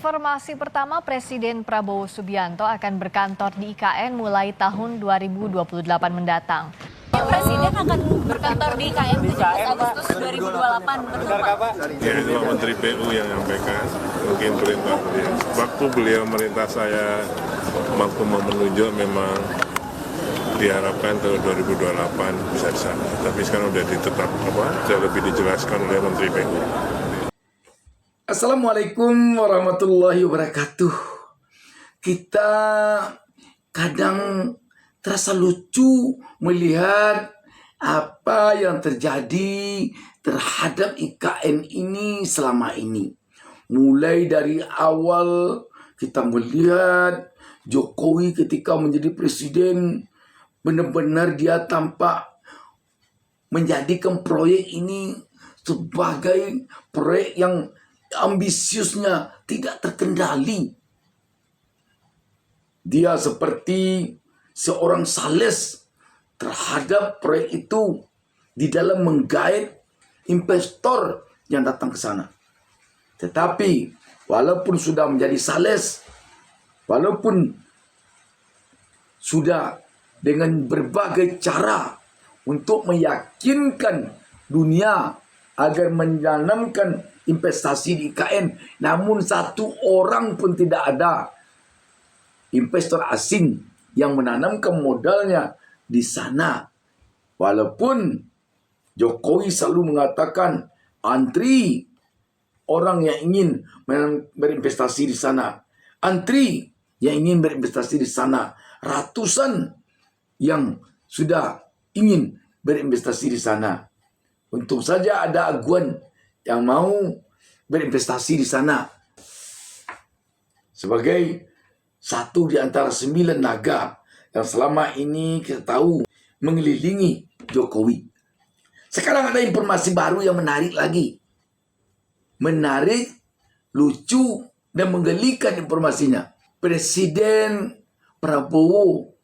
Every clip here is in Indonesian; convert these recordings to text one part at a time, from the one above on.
Informasi pertama, Presiden Prabowo Subianto akan berkantor di IKN mulai tahun 2028 mendatang. Presiden akan berkantor di IKN 17 Agustus 2028. Ya, itu Menteri PU yang menyampaikan, mungkin perintah beliau. Waktu beliau merintah saya, waktu mau menunjuk memang diharapkan tahun 2028 bisa di sana. Tapi sekarang sudah sudah lebih dijelaskan oleh Menteri PU. Assalamualaikum warahmatullahi wabarakatuh. Kita kadang terasa lucu melihat apa yang terjadi terhadap IKN ini selama ini. Mulai dari awal kita melihat Jokowi ketika menjadi presiden, benar-benar dia tampak menjadikan proyek ini sebagai proyek yang ambisiusnya tidak terkendali. Dia seperti seorang sales terhadap proyek itu di dalam menggait investor yang datang ke sana. Tetapi walaupun sudah menjadi sales, walaupun sudah dengan berbagai cara untuk meyakinkan dunia agar menanamkan investasi di IKN, namun satu orang pun tidak ada investor asing yang menanamkan modalnya di sana. Walaupun Jokowi selalu mengatakan antri orang yang ingin berinvestasi di sana, antri yang ingin berinvestasi di sana, ratusan yang sudah ingin berinvestasi di sana. Untung saja ada aguan yang mau berinvestasi di sana sebagai satu di antara 9 naga yang selama ini kita tahu mengelilingi Jokowi. Sekarang ada informasi baru yang menarik lagi. Menarik, lucu, dan menggelikan informasinya. Presiden Prabowo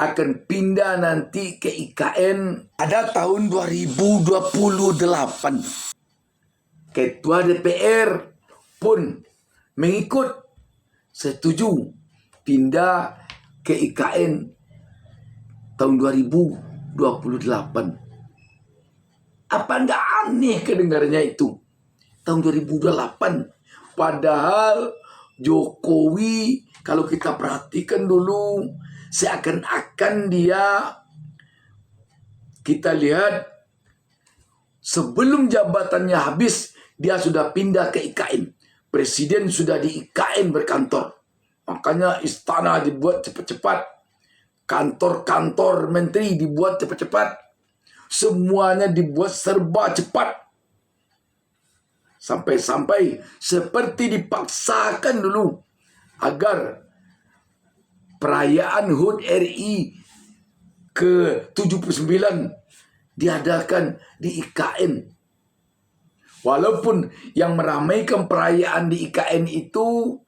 akan pindah nanti ke IKN pada tahun 2028. Ketua DPR pun mengikut setuju pindah ke IKN tahun 2028. Apa enggak aneh kedengarannya itu? Tahun 2028. Padahal Jokowi, kalau kita perhatikan dulu, seakan-akan kita lihat sebelum jabatannya habis, dia sudah pindah ke IKN. Presiden sudah di IKN berkantor. Makanya istana dibuat cepat-cepat. Kantor-kantor menteri dibuat cepat-cepat. Semuanya dibuat serba cepat. Sampai-sampai seperti dipaksakan dulu agar perayaan HUT RI ke-79 diadakan di IKN. Walaupun yang meramaikan perayaan di IKN itu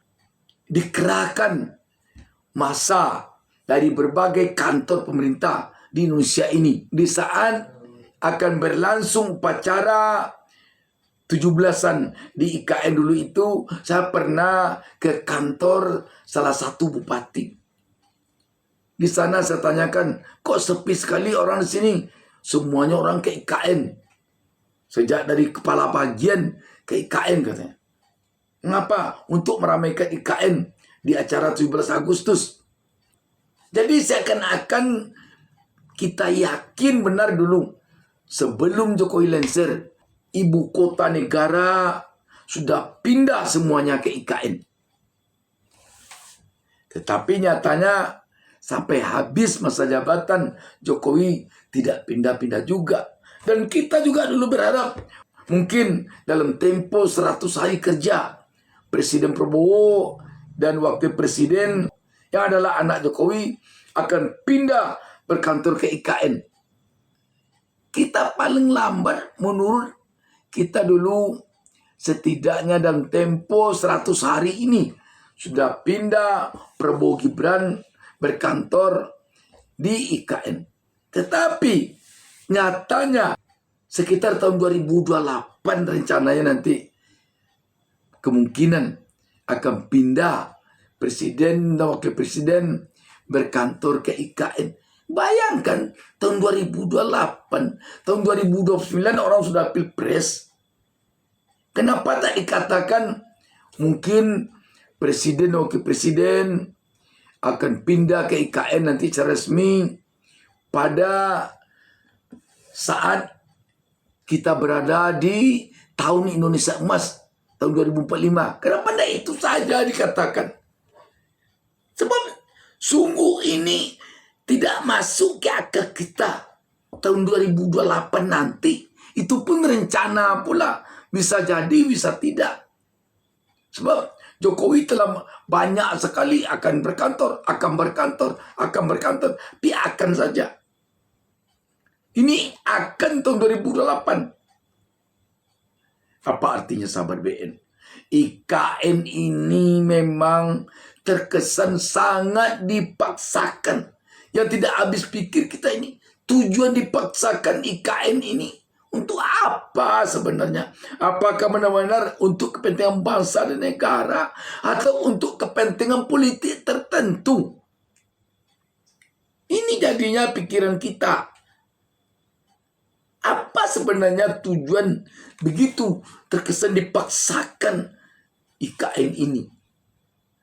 dikerahkan massa dari berbagai kantor pemerintah di Indonesia ini. Di saat akan berlangsung upacara 17-an di IKN dulu itu, saya pernah ke kantor salah satu bupati. Di sana saya tanyakan, kok sepi sekali orang di sini? Semuanya orang ke IKN. Sejak dari kepala bagian ke IKN katanya. Mengapa? Untuk meramaikan IKN di acara 17 Agustus. Jadi seakan-akan kita yakin benar dulu. Sebelum Jokowi lengser, ibu kota negara sudah pindah semuanya ke IKN. Tetapi nyatanya sampai habis masa jabatan Jokowi tidak pindah-pindah juga. Dan kita juga dulu berharap mungkin dalam tempo 100 hari kerja Presiden Prabowo dan Wakil Presiden yang adalah anak Jokowi akan pindah berkantor ke IKN. Kita paling lambat menurut kita dulu setidaknya dalam tempo 100 hari ini sudah pindah Prabowo Gibran berkantor di IKN. Tetapi nyatanya sekitar tahun 2028 rencananya nanti kemungkinan akan pindah presiden dan wakil presiden berkantor ke IKN. Bayangkan tahun 2028, tahun 2029 orang sudah pilpres. Kenapa tak dikatakan mungkin presiden dan wakil presiden akan pindah ke IKN nanti secara resmi pada saat kita berada di tahun Indonesia Emas tahun 2045. Kenapa tidak itu saja dikatakan? Sebab sungguh ini tidak masuk ke akal kita. Tahun 2028 nanti. Itu pun rencana pula. Bisa jadi, bisa tidak. Sebab Jokowi telah banyak sekali akan berkantor. Tapi akan saja. Ini akan tahun 2028. Apa artinya sahabat BN? IKN ini memang terkesan sangat dipaksakan. Yang tidak habis pikir kita ini. Tujuan dipaksakan IKN ini untuk apa sebenarnya? Apakah benar-benar untuk kepentingan bangsa dan negara? Atau untuk kepentingan politik tertentu? Ini jadinya pikiran kita. Apa sebenarnya tujuan begitu terkesan dipaksakan IKN ini?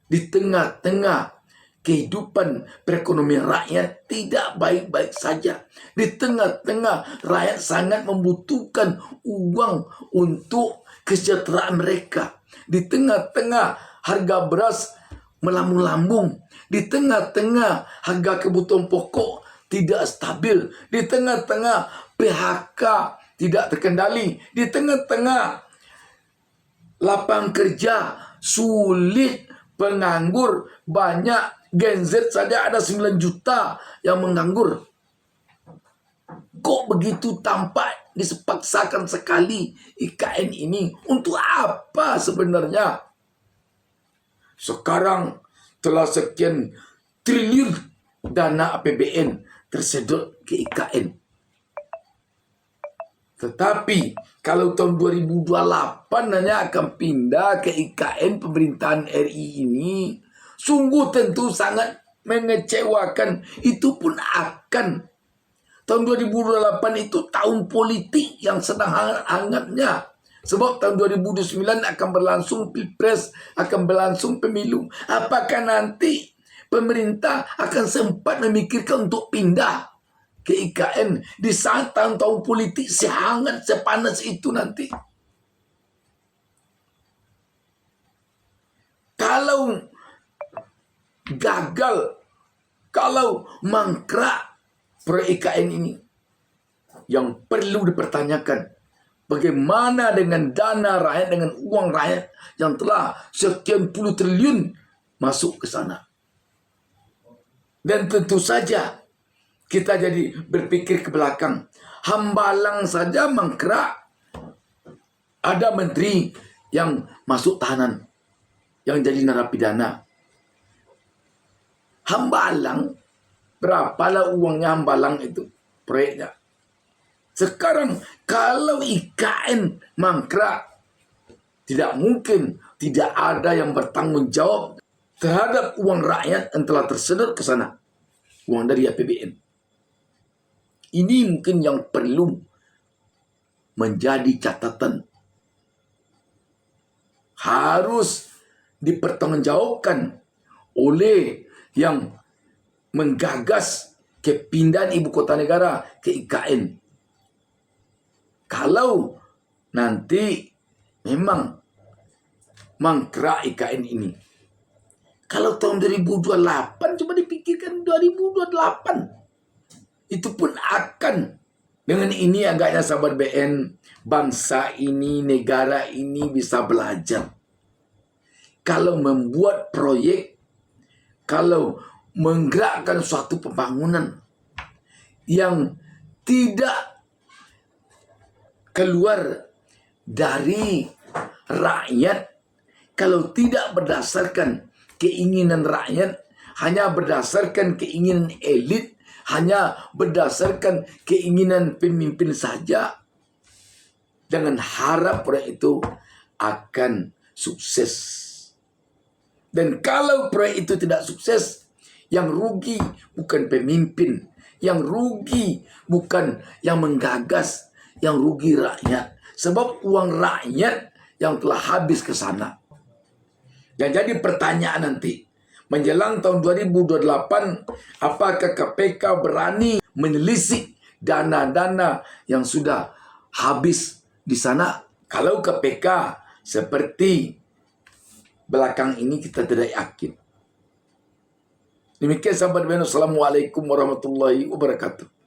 Di tengah-tengah kehidupan perekonomian rakyat tidak baik-baik saja. Di tengah-tengah rakyat sangat membutuhkan uang untuk kesejahteraan mereka. Di tengah-tengah harga beras melambung-lambung. Di tengah-tengah harga kebutuhan pokok tidak stabil. Di tengah-tengah PHK tidak terkendali. Di tengah-tengah lapangan kerja sulit, penganggur banyak. Gen Z saja ada 9 juta yang menganggur. Kok begitu tampak disepaksakan sekali IKN ini? Untuk apa sebenarnya? Sekarang telah sekian triliun dana APBN tersedot ke IKN. Tetapi kalau tahun 2028 hanya akan pindah ke IKN pemerintahan RI ini, sungguh tentu sangat mengecewakan. Itu pun akan. Tahun 2028 itu tahun politik yang sedang hangat-hangatnya. Sebab tahun 2029 akan berlangsung pilpres, akan berlangsung pemilu. Apakah nanti pemerintah akan sempat memikirkan untuk pindah ke IKN di saat tahun-tahun politik sehangat, sepanas itu nanti? Kalau gagal, kalau mangkrak proyek IKN ini, yang perlu dipertanyakan, bagaimana dengan dana rakyat, dengan uang rakyat yang telah sekian puluh triliun masuk ke sana. Dan tentu saja kita jadi berpikir ke belakang. Hambalang saja mangkrak, ada menteri yang masuk tahanan, yang jadi narapidana. Hambalang, berapalah uangnya Hambalang itu, proyeknya. Sekarang kalau IKN mangkrak, tidak mungkin tidak ada yang bertanggung jawab terhadap uang rakyat yang telah tersedot ke sana. Uang dari APBN. Ini mungkin yang perlu menjadi catatan. Harus dipertanggungjawabkan oleh yang menggagas kepindahan ibu kota negara ke IKN. Kalau nanti memang mangkrak IKN ini. Kalau tahun 2028, coba dipikirkan 2028. Itu pun akan. Dengan ini agaknya sahabat BN, bangsa ini, negara ini bisa belajar. Kalau membuat proyek, kalau menggerakkan suatu pembangunan yang tidak keluar dari rakyat, kalau tidak berdasarkan keinginan rakyat, hanya berdasarkan keinginan elit, hanya berdasarkan keinginan pemimpin saja, jangan harap proyek itu akan sukses. Dan kalau proyek itu tidak sukses, yang rugi bukan pemimpin, yang rugi bukan yang menggagas, yang rugi rakyat. Sebab uang rakyat yang telah habis ke sana. Dan jadi pertanyaan nanti, menjelang tahun 2028, apakah KPK berani menelisik dana-dana yang sudah habis di sana? Kalau KPK seperti belakang ini kita tidak yakin. Demikian sahabat beno, assalamualaikum warahmatullahi wabarakatuh.